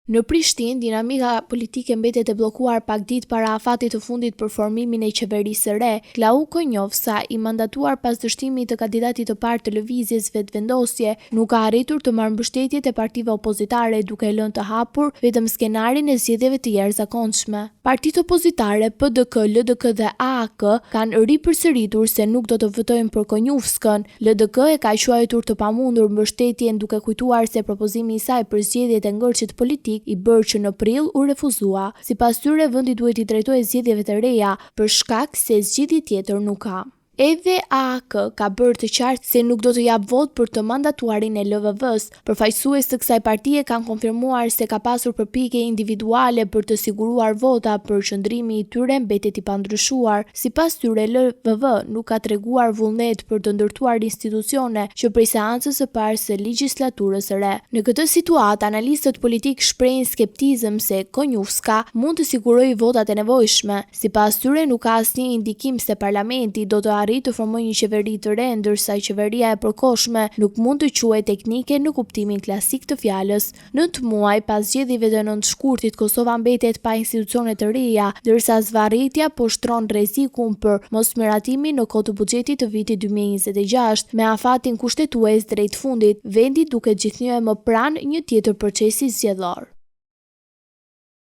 Në Prishtinë, dinamika politike mbetet e bllokuar pak ditë para afatit të fundit për formimin e qeverisë së re. Klau Konjovska, i mandatuar pas dështimit të kandidatit të parë të lëvizjes Vetëvendosje, nuk ka arritur të marrë mbështetjet e partive opozitare, duke lënë të hapur vetëm skenarin e zgjedhjeve të jashtëzakonshme. Partitë opozitare PDK, LDK dhe AAK kanë ripërsëritur se nuk do të votojnë për Konjovskën. LDK e ka quajtur të pamundur mbështetjen, duke kujtuar se propozimi i saj për zgjedhjet e ngërçit politik i bërë që në prill u refuzua. Sipas tyre, vendi duhet i drejtojë zgjedhjeve të reja për shkak se zgjedhje tjetër nuk ka. Edhe AAK ka bërë të qartë se nuk do të jap vot për të mandatuarin e LVV-s. Përfaqësues të kësaj partie kanë konfirmuar se ka pasur përpjekje individuale për të siguruar vota, për qëndrimi i tyre mbetet i pandryshuar. Sipas tyre, LVV nuk ka treguar vullnet për të ndërtuar institucione që prej seancës së parë së legjislaturës së re. Në këtë situatë, analistët politik shprehin skeptizëm se Konjovska mund të sigurojë votat e nevojshme. Sipas tyre, nuk ka asnjë indikim se parlamenti do të arrit të formojë një qeveri të re, ndërsa qeveria e përkohshme nuk mund të quhet teknike në kuptimin klasik të fjalës. 9 muaj pas zgjedhjeve të 9 shkurtit, Kosova mbetet pa institucione të reja, ndërsa zvarritja po shtron rrezikun për mosmiratimin në kohë të buxhetit të vitit 2026, me afatin kushtetues drejt fundit, vendi duke gjithnjë më pranë një tjetër procesi zgjedhor.